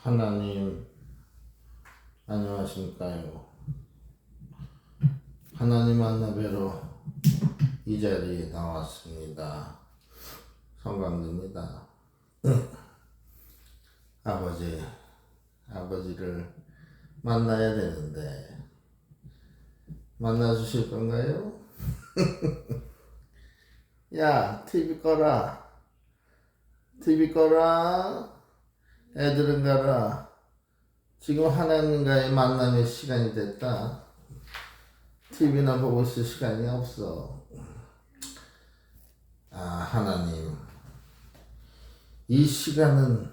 하나님, 안녕하십니까요? 하나님 만나 뵈러 이 자리에 나왔습니다. 성광입니다. 아버지를 만나야 되는데 만나 주실 건가요? 야, TV 꺼라. TV 꺼라. 애들은 가라. 지금 하나님과의 만남의 시간이 됐다. TV나 보고 있을 시간이 없어. 하나님. 이 시간은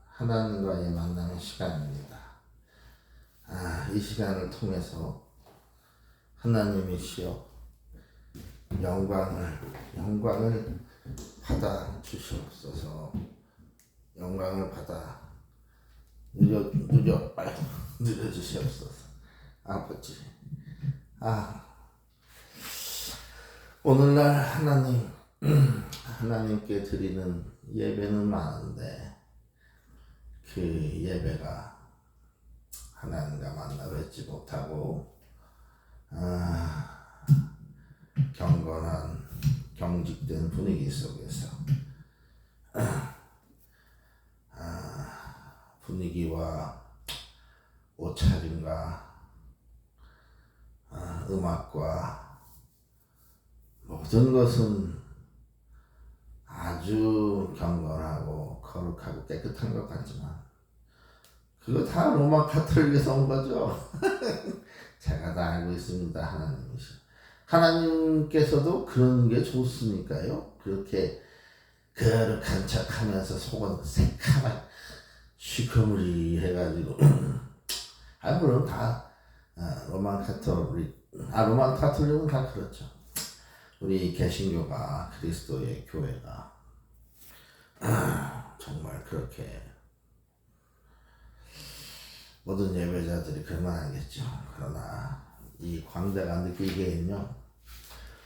하나님과의 만남의 시간입니다. 이 시간을 통해서 하나님이시여 영광을 받아 주시옵소서. 영광을 받아 누려 주시옵소서. 아버지. 오늘날 하나님께 드리는 예배는 많은데 그 예배가 하나님과 만나 뵙지 못하고 경건한 경직된 분위기 속에서 분위기와 옷차림과 음악과 모든 것은 아주 경건하고 거룩하고 깨끗한 것 같지만 그거 다 로마 카톨릭에서 온 거죠. 제가 다 알고 있습니다. 하나님께서도 그런 게 좋습니까요? 그렇게 거룩한 척하면서 속은 새카만 시커물이 해가지고 물론 다 로마 카톨릭은 다 그렇죠. 우리 개신교가 그리스도의 교회가 정말 그렇게 모든 예배자들이 그만하겠죠. 그러나 이 광대가 느끼기에는요.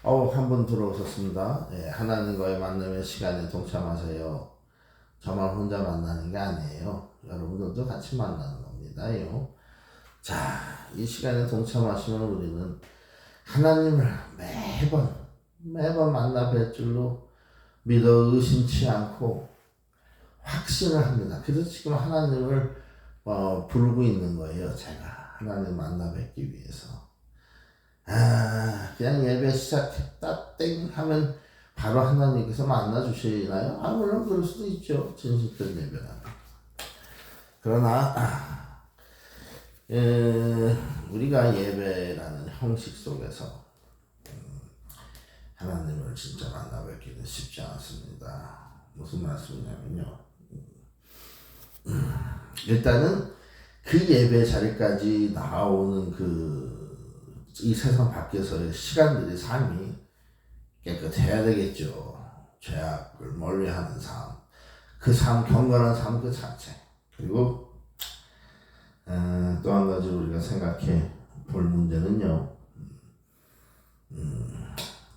한 분 들어오셨습니다. 하나님과의 만남의 시간에 동참하세요. 저만 혼자 만나는 게 아니에요. 여러분들도 같이 만나는 겁니다요. 자, 이 시간에 동참하시면 우리는 하나님을 매번 만나 뵐 줄로 믿어 의심치 않고 확신을 합니다. 그래서 지금 하나님을 부르고 있는 거예요. 제가 하나님 만나 뵙기 위해서. 그냥 예배 시작했다 땡 하면 바로 하나님께서 만나 주시나요? 물론 그럴 수도 있죠. 진실된 예배라면. 그러나 우리가 예배라는 형식 속에서 하나님을 진짜 만나 뵙기는 쉽지 않습니다. 무슨 말씀이냐면요. 일단은 그 예배 자리까지 나오는 이 세상 밖에서의 시간들이 삶이 깨끗해야 되겠죠. 죄악을 멀리하는 삶, 그 삶, 경건한 삶 그 자체. 그리고 또 한 가지 우리가 생각해 볼 문제는요.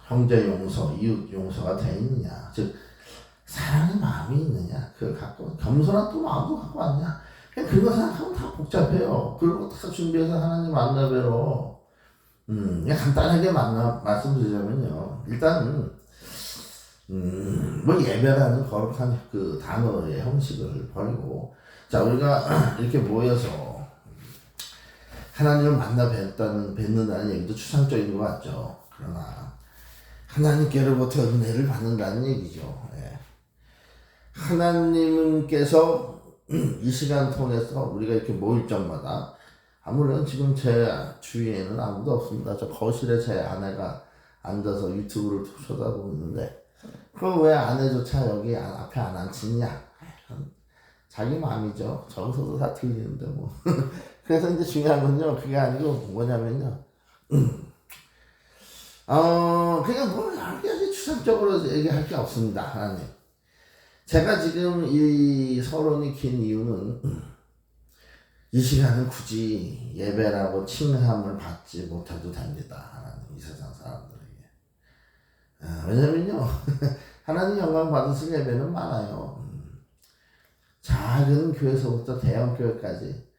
형제 용서, 이웃 용서가 돼 있느냐. 즉 사랑의 마음이 있느냐. 그걸 갖고 겸손한 또 마음도 갖고 왔냐. 그냥 그거 생각하면 다 복잡해요. 그리고 다 준비해서 하나님 만나 뵈러 그냥 간단하게 말씀드리자면요. 일단 예배라는 거룩한 그 단어의 형식을 버리고 자 우리가 이렇게 모여서 하나님을 만나 뵙는다는 얘기도 추상적인 것 같죠. 그러나 하나님께로부터 은혜를 받는다는 얘기죠. 하나님께서 이 시간 통해서 우리가 이렇게 모일 적마다 물론 지금 제 주위에는 아무도 없습니다. 저 거실에 제 아내가 앉아서 유튜브를 쳐다보고 있는데 그럼 왜 아내조차 여기 앞에 안 앉히냐? 자기 마음이죠. 저기서도 다 들리는데 뭐. 그래서 이제 중요한 건요. 그게 아니고 뭐냐면요. 그냥 이렇게 추상적으로 얘기할 게 없습니다. 하나님. 제가 지금 이 서론이 긴 이유는 이 시간은 굳이 예배라고 칭함을 받지 못해도 됩니다. 하나님 이 세상 사람들에게. 왜냐면요. 하나님 영광 받으실 예배는 많아요. 작은 교회에서부터 대형 교회까지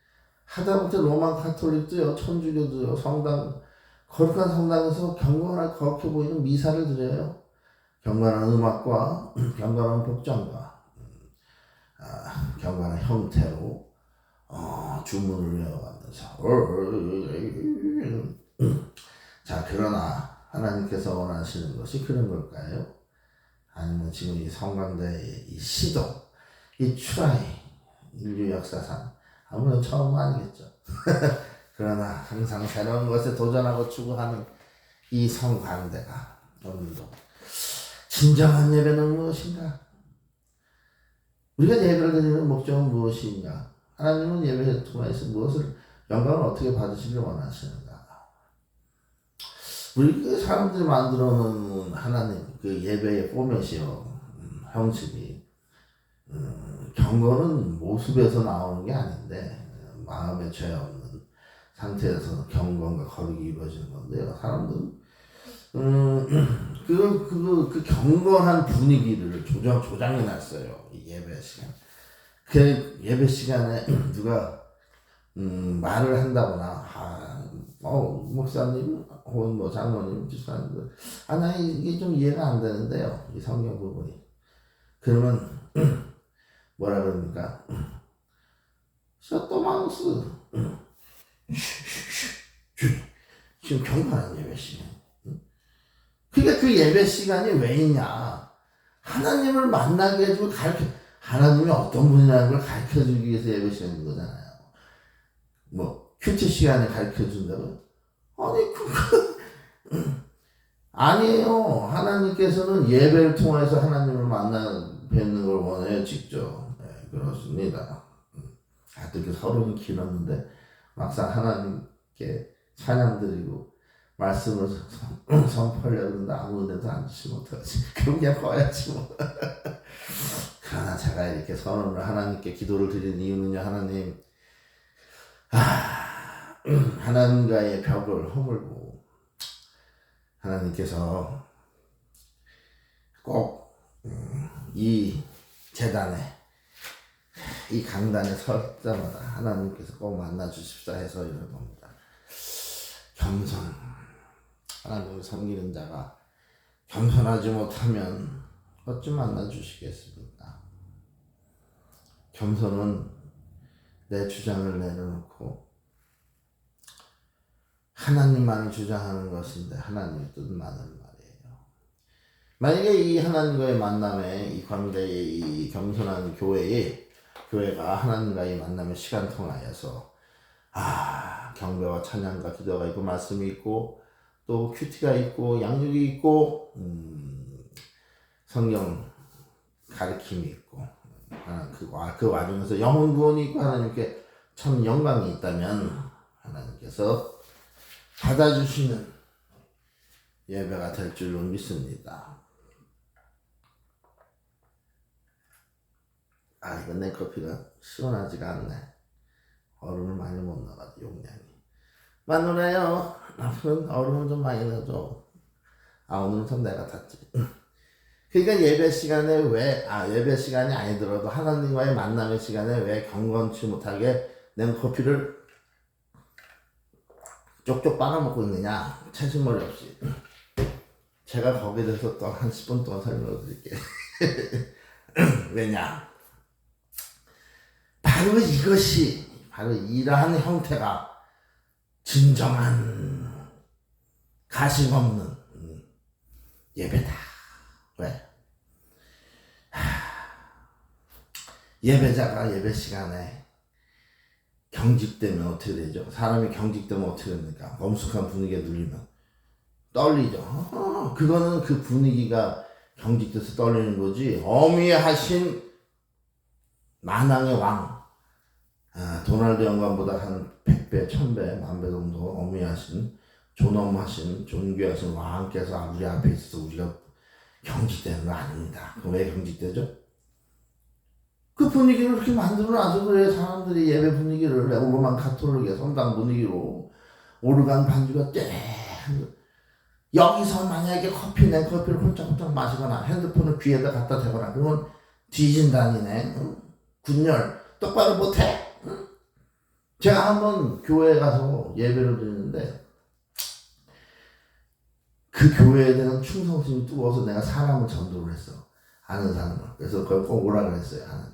하다못해 로만 카톨릭도요, 천주교도요, 성당, 거룩한 성당에서 경건하게 거룩해 보이는 미사를 드려요. 경건한 음악과 경건한 복장과 경건한 형태로 주문을 외워가면서 자, 그러나 하나님께서 원하시는 것이 그런 걸까요? 아니면 지금 이 성강대의 이 시도, 이 추라이, 인류 역사상 아무런 처음은 아니겠죠. 그러나 항상 새로운 것에 도전하고 추구하는 이 성강대가 오늘도 진정한 예배는 무엇인가? 우리가 예배를 드리는 목적은 무엇인가? 하나님은 예배를 통해서 무엇을, 영광을 어떻게 받으시길 원하시는가? 우리 그 사람들이 만들어 놓은 하나님 그 예배의 포맷이요, 형식이 경건은 모습에서 나오는 게 아닌데 마음에 죄 없는 상태에서 경건과 거룩이 이루어지는 건데요. 사람들은 그 경건한 분위기를 조장해 놨어요. 이 예배 시간. 그 예배 시간에 누가 말을 한다거나, 목사님, 혹은 뭐 장로님, 집사님들, 나 이게 좀 이해가 안 되는데요. 이 성경 부분이. 그러면 뭐라 그럽니까? 셔터마우스. 지금 경건한 예배 시간. 그러니까 그 예배 시간이 왜 있냐? 하나님을 만나게 해주고 하나님이 어떤 분이라는 걸 가르쳐 주기 위해서 예배 시간인 거잖아요. 뭐 큐티 시간에 가르쳐 준다고요? 아니, 아니에요. 하나님께서는 예배를 통해서 하나님을 만나 뵙는 걸 원해요, 직접. 네, 그렇습니다. 이렇게 서론이 길었는데 막상 하나님께 찬양 드리고 말씀을 선포하려고 그러는데 아무 데도 앉지 못하지. 그럼 그냥 꺼야지 뭐. 그러나 제가 이렇게 선언을 하나님께 기도를 드리는 이유는요, 하나님, 하나님과의 벽을 허물고 하나님께서 꼭 이 재단에, 이 강단에 설 때마다 하나님께서 꼭 만나 주십사 해서 이런 겁니다. 겸손, 하나님을 섬기는 자가 겸손하지 못하면 어찌 만나 주시겠습니까? 겸손은 내 주장을 내려놓고 하나님만을 주장하는 것인데 하나님의 뜻은 많은 말이에요. 만약에 이 하나님과의 만남에, 이 광대의 이 겸손한 교회가 하나님과의 만남의 시간 통하여서 경배와 찬양과 기도가 있고 말씀이 있고 또 큐티가 있고 양육이 있고 성경 가르침이 있고 그 와중에서 영혼 구원이 있고 하나님께 참 영광이 있다면 하나님께서 받아주시는 예배가 될 줄로 믿습니다. 이건 내 커피가 시원하지가 않네. 얼음을 많이 못 넣어가지고 용량이. 마누라요, 앞으로는 얼음을 좀 많이 넣어줘. 오늘은 좀 내가 탔지. 그러니까 예배 시간에 왜, 예배 시간이 아니더라도 하나님과의 만남의 시간에 왜 경건치 못하게 낸 커피를 쪽쪽 빨아먹고 있느냐? 채식머리 없이. 제가 거기에 대해서 또 한 10분 동안 설명을 드릴게요. 왜냐? 바로 이러한 형태가 진정한 가식 없는 예배다. 왜? 예배자가 예배 시간에 경직되면 어떻게 되죠? 사람이 경직되면 어떻게 됩니까? 엄숙한 분위기에 눌리면 떨리죠. 그거는 그 분위기가 경직돼서 떨리는 거지. 어미하신 만왕의 왕, 도널드 영광보다 한 100배, 1000배, 10,000배 정도 어미하신, 존엄하신, 존귀하신 왕께서 우리 앞에 있어서 우리가 경직되는 거 아닙니다. 그럼 왜 경직되죠? 그 분위기를 그렇게 만들어놔서 그래. 사람들이 예배 분위기를 로만 카톨릭의 성당 분위기로 오르간 반주가 여기서 만약에 내 커피를 홀짝홀짝 마시거나 핸드폰을 귀에다 갖다 대거나 그러면 뒤진다니네. 군열 똑바로 못해? 응? 제가 한번 교회에 가서 예배를 드리는데 그 교회에 대한 충성심이 뜨거워서 내가 사람을 전도를 했어. 아는 사람을. 그래서 거기 꼭 오라 그랬어요. 하나님.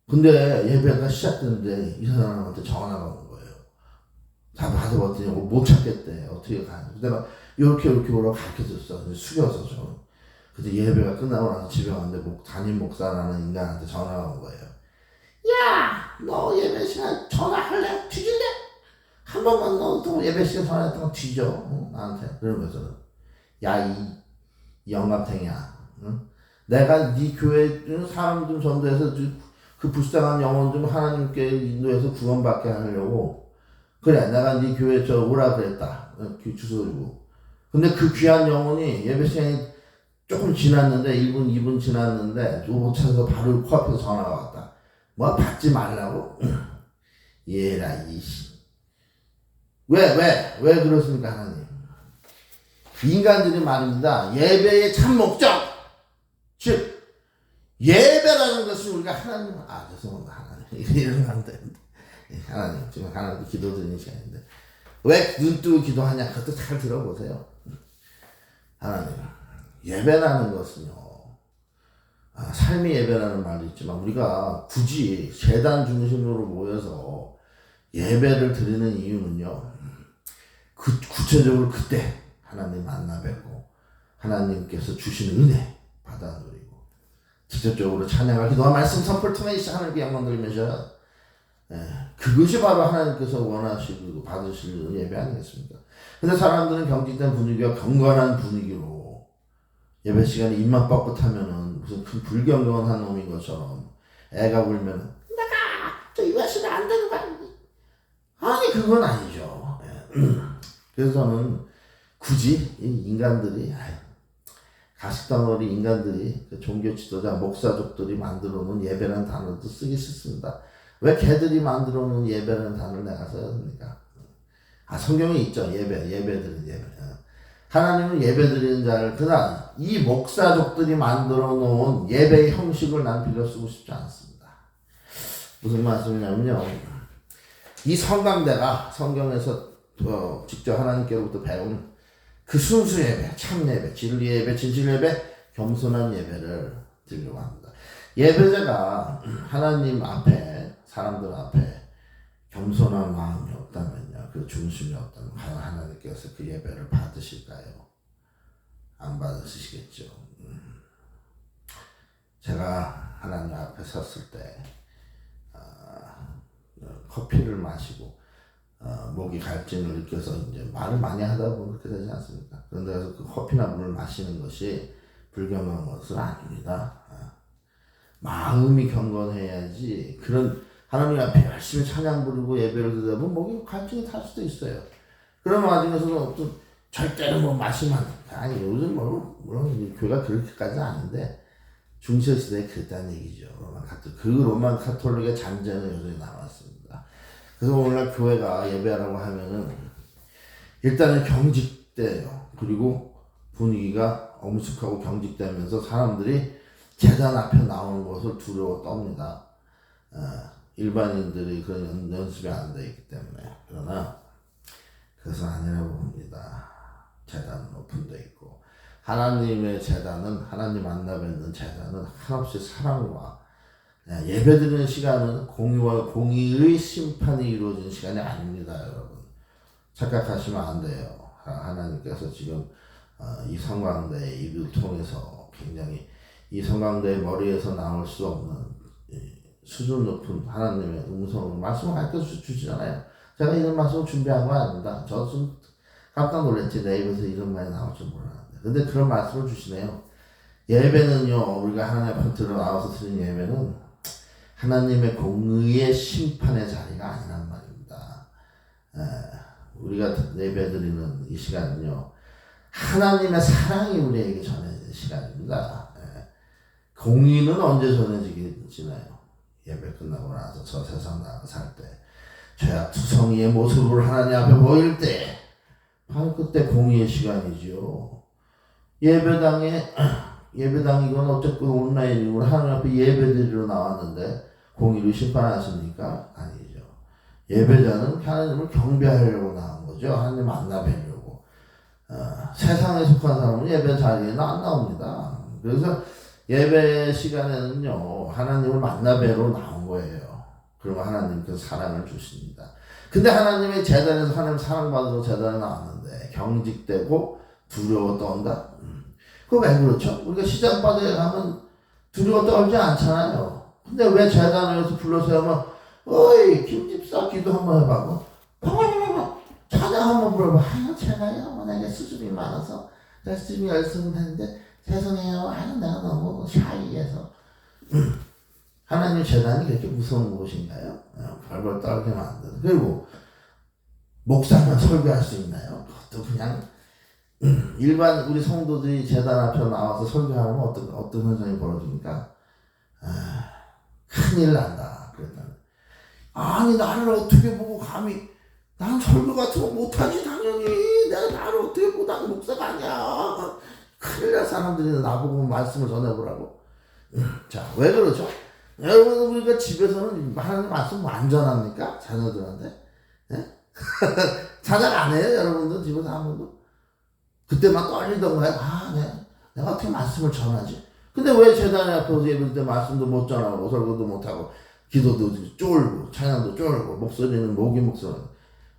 근데 예배가 시작됐는데 이 사람한테 전화가 온 거예요. 다 받아봤더니 못 찾겠대. 어떻게 가냐. 내가 이렇게 오라고 가르쳐줬어. 숙여서 좀. 근데 예배가 끝나고 나서 집에 갔는데 담임 목사라는 인간한테 전화가 온 거예요. 야, 너 예배 시간 전화할래? 뒤질래? 한 번만 너 예배 시간 전화했던 거 뒤져. 응? 나한테. 그러면서는 야, 이 영감탱이야. 응? 내가 네 교회 사람 좀 전도해서 그 불쌍한 영혼 좀 하나님께 인도해서 구원받게 하려고 그래 내가 네 교회 저 오라 그랬다. 주소 주고. 근데 그 귀한 영혼이 예배 시간이 조금 지났는데 1분 2분 지났는데 못 찾아서 바로 코앞에서 전화가 왔다. 뭐 받지 말라고? 얘라 이씨. 왜 그렇습니까 하나님? 인간들이 말입니다. 예배의 참 목적 즉 예배라는 것은 우리가 하나님 죄송합니다 하나님 이러면 안 되는데 하나님 지금 하나님 기도 드리는 시간인데 왜 눈 뜨고 기도하냐 그것도 잘 들어보세요. 하나님 예배라는 것은요 삶의 예배라는 말도 있지만 우리가 굳이 제단 중심으로 모여서 예배를 드리는 이유는요 구체적으로 그때 하나님 만나 뵙고 하나님께서 주시는 은혜 받아 누리고 직접적으로 찬양과 기도와 말씀 선포를 통해 하나님께 영광 돌리면서 그것이 바로 하나님께서 원하시고 받으실 예배 아니겠습니까? 근데 사람들은 경직된 분위기와 경건한 분위기로 예배 시간에 입만 뻗긋하면은 무슨 큰 불경건한 놈인 것처럼 애가 울면 내가 저 이것이면 안 되는 거야. 아니 그건 아니죠. 그래서 저는 굳이 이 인간들이 가식덩어리 인간들이 그 종교 지도자 목사족들이 만들어 놓은 예배라는 단어도 쓰기 싫습니다. 왜 걔들이 만들어 놓은 예배라는 단어를 내가 써야 됩니까? 성경에 있죠. 예배드리는 예배. 하나님은 예배드리는 자를 그러나 이 목사족들이 만들어 놓은 예배의 형식을 난 빌려 쓰고 싶지 않습니다. 무슨 말씀이냐면요. 이 성강대가 성경에서 직접 하나님께로부터 배운 그 순수 예배, 참 예배, 진리 예배, 진실 예배, 겸손한 예배를 드리려고 합니다. 예배자가 하나님 앞에, 사람들 앞에 겸손한 마음이 없다면요, 그 중심이 없다면 과연 하나님께서 그 예배를 받으실까요? 안 받으시겠죠. 제가 하나님 앞에 섰을 때 커피를 마시고 목이 갈증을 느껴서 이제 말을 많이 하다 보면 그렇게 되지 않습니까? 그런데 그래서 그 커피나 물을 마시는 것이 불경건한 것은 아닙니다. 마음이 경건해야지 그런 하나님 앞에 열심히 찬양 부르고 예배를 드리다 보면 목이 갈증이 탈 수도 있어요. 그런 와중에서도 어떤 절대로 뭐 마시면 아니 요즘 물론 교회가 그렇게까지는 아닌데 중세시대에 그랬다는 얘기죠. 그 로만 카톨릭의 잔재는 여전히 남았습니다. 그래서 오늘날 교회가 예배하라고 하면은 일단은 경직돼요. 그리고 분위기가 엄숙하고 경직되면서 사람들이 제단 앞에 나오는 것을 두려워 떱니다. 일반인들이 그런 연습이 안 돼 있기 때문에. 그러나 그것은 아니라고 봅니다. 제단은 오픈되어 있고 하나님의 제단은 하나님 만나 뵙는 제단은 한없이 사랑과 예배드리는 시간은 공의와 공의의 심판이 이루어진 시간이 아닙니다, 여러분. 착각하시면 안 돼요. 하나님께서 지금 이 성광대의 입을 통해서 굉장히 이 성광대의 머리에서 나올 수 없는 수준 높은 하나님의 음성으로 말씀을 가르쳐 주시잖아요. 제가 이런 말씀을 준비한 거 아닙니다. 저 좀 깜짝 놀랐지. 내 입에서 이런 말이 나올 줄 몰랐는데. 근데 그런 말씀을 주시네요. 예배는요, 우리가 하나님 앞에 들어 나와서 드리는 예배는 하나님의 공의의 심판의 자리가 아니란 말입니다. 우리가 예배드리는 이 시간은요, 하나님의 사랑이 우리에게 전해지는 시간입니다. 공의는 언제 전해지나요? 예배 끝나고 나서 저 세상 나가 살 때, 죄악투성이의 모습으로 하나님 앞에 모일 때, 바로 그때 공의의 시간이지요. 예배당에 예배당 이건 어쨌든 온라인이고 하나님 앞에 예배드리러 나왔는데 공의로 심판하십니까? 아니죠. 예배자는 하나님을 경배하려고 나온 거죠. 하나님 만나뵈려고. 세상에 속한 사람은 예배 자리에는 안 나옵니다. 그래서 예배 시간에는요 하나님을 만나뵈러 나온 거예요. 그러면 하나님께서 사랑을 주십니다. 근데 하나님의 재단에서 하나님 사랑받으러 재단에 나왔는데 경직되고 두려워 떤다? 그거 왜 그렇죠? 우리가 시장바닥에 가면 두려워 떨지 않잖아요. 근데 왜 재단에서 불러서 어이 김집사 기도 한번 해봐고 찬양 한번 불러봐. 아유 제가요 내가 수줍이 많아서 열심히 했는데 죄송해요. 아유 내가 너무 샤이해서 하나님 재단이 그렇게 무서운 곳인가요? 벌벌 떨게 만드는. 그리고 목사만 설교할 수 있나요? 그것도 그냥 일반 우리 성도들이 재단 앞에 나와서 설교하면 어떤 현상이 벌어집니까? 큰일 난다. 그랬더니 아니 나를 어떻게 보고 감히 난 설교 같은 거 못하지 당연히 내가 나를 어떻게 보고 난 목사가 아니야. 큰일 날 사람들이 나보고 말씀을 전해보라고. 자 왜 그러죠? 여러분 우리가 집에서는 하나님 말씀 완전합니까? 자녀들한테? 네? 자녀 안 해요? 여러분들 집에서 한 번도? 그때만 떨리던 거야. 내가 어떻게 말씀을 전하지? 근데 왜 재단에 앞에서 예배 때 말씀도 못 전하고 설교도 못하고 기도도 쫄고 찬양도 쫄고 목소리는 모기 목소리.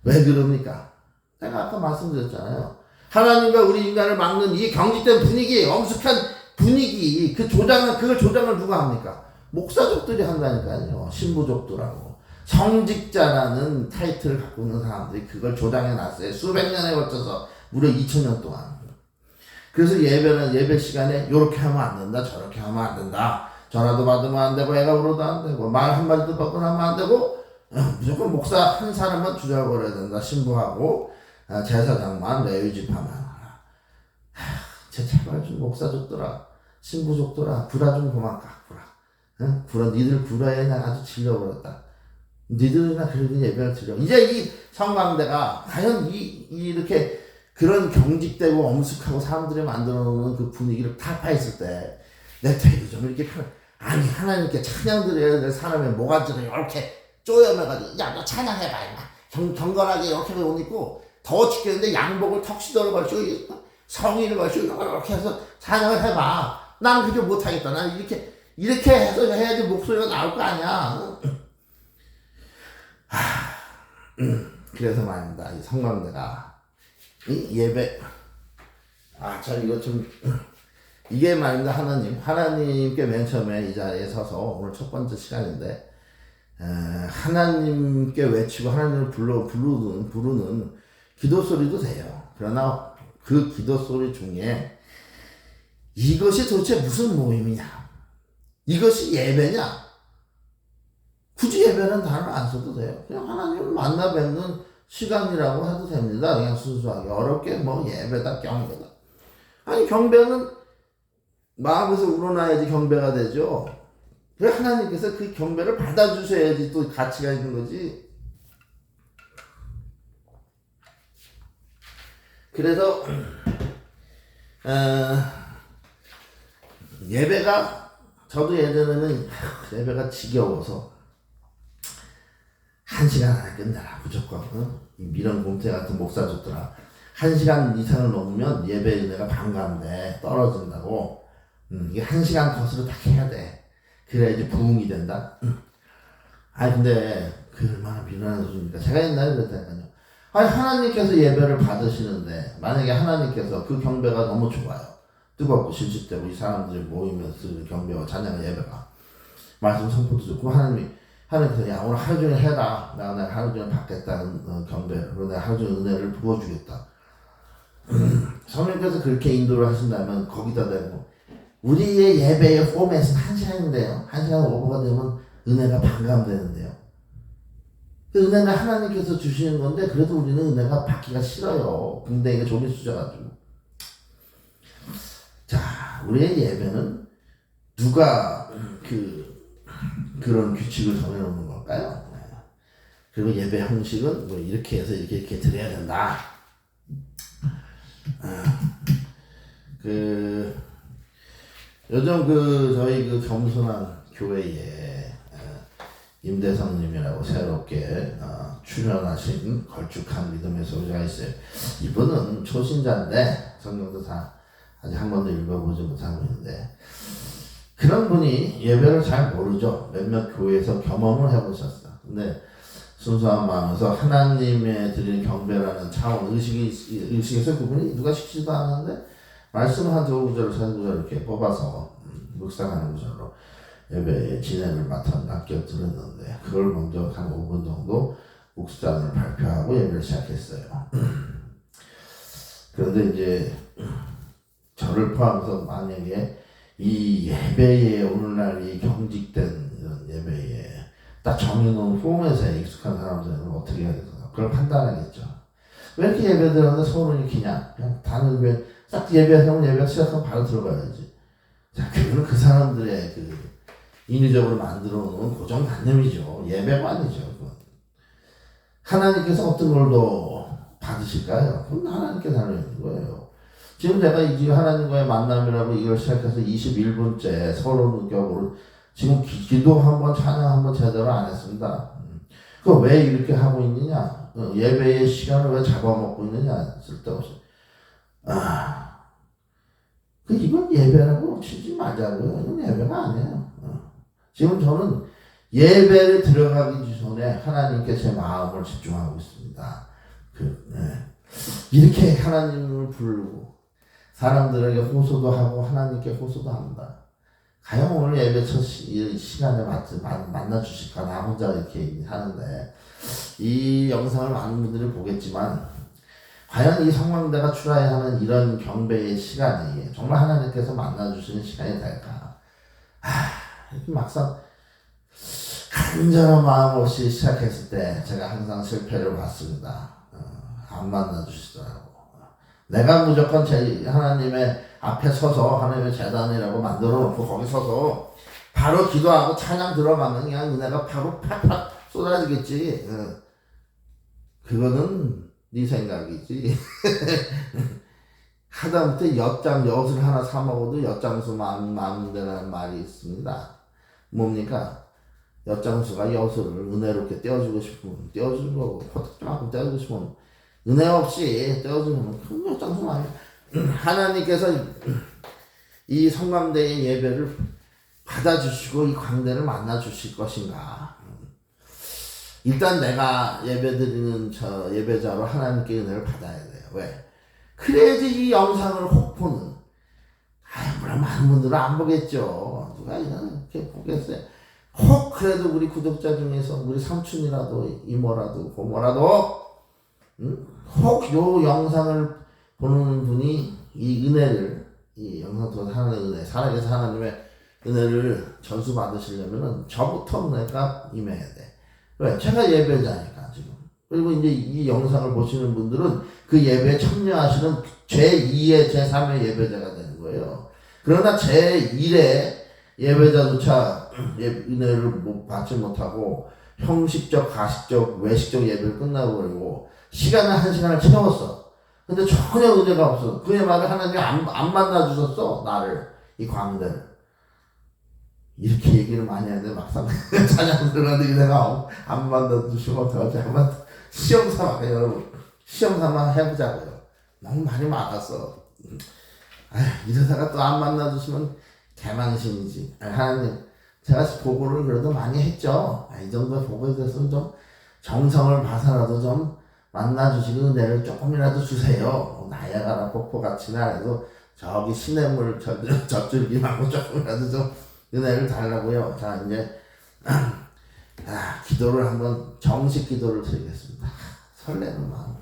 왜 그럽니까? 내가 아까 말씀드렸잖아요. 하나님과 우리 인간을 막는 이 경직된 분위기, 엄숙한 분위기, 그걸 조장을 누가 합니까? 목사족들이 한다니까요. 신부족들하고. 성직자라는 타이틀을 갖고 있는 사람들이 그걸 조장해 놨어요. 수백 년에 걸쳐서 무려 2000년 동안. 그래서 예배는 예배 시간에 이렇게 하면 안 된다, 저렇게 하면 안 된다. 전화도 받으면 안 되고, 애가 울어도 안 되고, 말 한마디도 받거나 하면 안 되고, 무조건 목사 한 사람만 주저버려야 된다. 신부하고, 제사장만, 레위 지파만. 제발 좀 목사족들아, 신부족들아, 구라 좀 그만 깎구라. 응? 니들 구라에 나 아주 질려버렸다. 니들이나 그래도 예배를 드려. 이제 이 성광대가 과연 이렇게 그런 경직되고 엄숙하고 사람들이 만들어 놓는 그 분위기를 타파했을 때, 내 태도 좀 이렇게 아니 하나님께 찬양 드려야 될 사람의 모가지를 이렇게 쪼여매가지고 야 너 찬양해봐 임마 경건하게 이렇게 옷 입고 더워 죽겠는데 양복을 턱시도를 걸치고 성의를 걸치고 이렇게 해서 찬양을 해봐. 나는 그렇게 못하겠다. 난 이렇게 해서 해야지 목소리가 나올 거 아니야. 그래서 말입니다. 이 성광대가 이 예배 이거 좀 이게 말입니다. 하나님께 맨 처음에 이 자리에 서서 오늘 첫 번째 시간인데 하나님께 외치고 하나님을 부르는 기도 소리도 돼요. 그러나 그 기도 소리 중에 이것이 도대체 무슨 모임이냐? 이것이 예배냐? 굳이 예배는 단어를 안 써도 돼요. 그냥 하나님을 만나 뵙는 시간이라고 해도 됩니다. 그냥 순수하게. 어렵게 예배다, 경배다. 아니, 경배는 마음에서 우러나야지 경배가 되죠. 그래, 하나님께서 그 경배를 받아주셔야지 또 가치가 있는 거지. 그래서, 예배가, 저도 예전에는 예배가 지겨워서, 1시간 안에 끝내라 무조건. 이 미련 공태 같은 목사족들아 1시간 이상을 넘으면 예배 은혜가 반감돼 떨어진다고. 이게 1시간 컷으로 딱 해야 돼. 그래야지 부흥이 된다. 근데 그 얼마나 미련한 소리입니까? 제가 옛날에 그랬다니까요. 하나님께서 예배를 받으시는데 만약에 하나님께서 그 경배가 너무 좋아요. 뜨겁고 실직되고 이 사람들이 모이면서 경배와 찬양의 예배가 말씀 선포도 좋고 하나님께서 야 오늘 하루 종일 해라. 내가 하루 종일 받겠다는 경배로 내가 하루 종일 은혜를 부어주겠다. 성령께서 그렇게 인도를 하신다면 거기다 대고 우리의 예배의 포맷은 1시간인데요. 1시간 오버가 되면 은혜가 반감되는데요. 그 은혜는 하나님께서 주시는 건데 그래도 우리는 은혜가 받기가 싫어요. 근데 이게 종이 쑤져가지고. 자, 우리의 예배는 누가 그런 규칙을 정해놓는 걸까요? 그리고 예배 형식은 이렇게 해서 이렇게 드려야 된다. 요즘 저희 겸손한 교회에 임대성님이라고 새롭게 출연하신 걸쭉한 믿음의 소유자가 있어요. 이분은 초신자인데 성경도 다 아직 한 번도 읽어보지 못하고 있는데 그런 분이 예배를 잘 모르죠. 몇몇 교회에서 경험을 해보셨어. 근데 순수한 마음에서 하나님의 드리는 경배라는 차원 의식에서 그분이 누가 시키지도 않았는데 말씀을 한 두 구절을 세 구절 이렇게 뽑아서 묵상하는 구절로 예배의 진행을 맡겨 들었는데 그걸 먼저 한 5분 정도 묵상을 발표하고 예배를 시작했어요. 그런데 이제 저를 포함해서 만약에 이 예배에 오늘날 이 경직된 이런 예배에 딱 정해놓은 폼에서 익숙한 사람들은 어떻게 해야 되나 그걸 판단하겠죠. 왜 이렇게 예배 드렸는데 소문이 기냐? 그냥 다른 예배 딱 예배하면 예배 시작하면 바로 들어가야지. 자, 그거는 그 사람들의 인위적으로 만들어 놓은 고정관념이죠. 예배가 아니죠. 그건. 하나님께서 어떤 걸 더 받으실까요? 그건 하나님께 달려있는 거예요. 지금 내가 이 하나님과의 만남이라고 이걸 시작해서 21분째 서로 격으로 지금 기도 한번 찬양 한번 제대로 안 했습니다. 그 왜 이렇게 하고 있느냐? 예배의 시간을 왜 잡아먹고 있느냐? 쓸데없이. 이건 예배라고 치지 말자고요. 이건 예배가 아니에요. 지금 저는 예배를 들어가기 전에 하나님께 제 마음을 집중하고 있습니다. 이렇게 하나님을 부르고 사람들에게 호소도 하고 하나님께 호소도 합니다. 과연 오늘 예배 첫 시간에 만나 주실까? 나 혼자 이렇게 하는데 이 영상을 많은 분들이 보겠지만 과연 이 성망대가 출하해야 하는 이런 경배의 시간이 정말 하나님께서 만나 주시는 시간이 될까? 이렇게 막상 간절한 마음 없이 시작했을 때 제가 항상 실패를 봤습니다. 안 만나 주시더라고. 내가 무조건 하나님의 앞에 서서 하나님의 재단이라고 만들어 놓고 거기 서서 바로 기도하고 찬양 들어가면 그냥 은혜가 바로 팍팍 쏟아지겠지. 그거는 네 생각이지. 하다못해 엿을 하나 사 먹어도 엿장수 마음대라는 말이 있습니다. 뭡니까? 엿장수가 엿을 은혜롭게 떼어주고 싶으면 떼어주는 거고 포tak조금 떼어주고 싶으면 은혜 없이 떼어주면 그 엿장수 마음이 하나님께서 이 성감대의 예배를 받아주시고 이 광대를 만나 주실 것인가? 일단 내가 예배드리는 저 예배자로 하나님께 은혜를 받아야 돼요. 왜? 그래야지 이 영상을 혹 보는. 물론 많은 분들은 안 보겠죠. 누가 이렇게 보겠어요. 혹 그래도 우리 구독자 중에서 우리 삼촌이라도 이모라도 고모라도 혹 요 영상을 보는 분이 이 은혜를 이 영상 통해서 하나님의 은혜 살아계신 하나님의 은혜를 전수 받으시려면은 저부터 은혜가 임해야 돼. 왜? 제가 예배자니까 지금. 그리고 이제 이 영상을 보시는 분들은 그 예배에 참여하시는 제2의 제3의 예배자가 되는 거예요. 그러나 제1의 예배자조차 은혜를 받지 못하고 형식적, 가식적, 외식적 예배를 끝나고 그리고 시간을 1시간을 채웠어. 근데 전혀 은혜가 없어. 그의 말을 하나님이 안 만나주셨어. 나를. 이 광대를. 이렇게 얘기를 많이 하는데 막상 찬양 들어가는데 내가 안 만나주시면 어떡하지? 한번 시험 삼아 여러분. 시험 삼아 해보자고요. 너무 많이 많았어. 이러다가 또 안 만나주시면 개망신이지. 하나님, 제가 보고를 그래도 많이 했죠. 이 정도 보고에 대해서는 좀 정성을 봐서라도 좀 만나주시고 은혜를 조금이라도 주세요. 나야가라 폭포같이나 해도 저기 시냇물 젖줄기만고 조금이라도 좀 은혜를 달라고요. 자, 이제 기도를 한번 정식 기도를 드리겠습니다. 설레는 마음.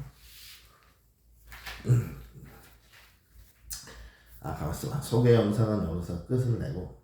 가만있어. 소개 영상은 여기서 끝을 내고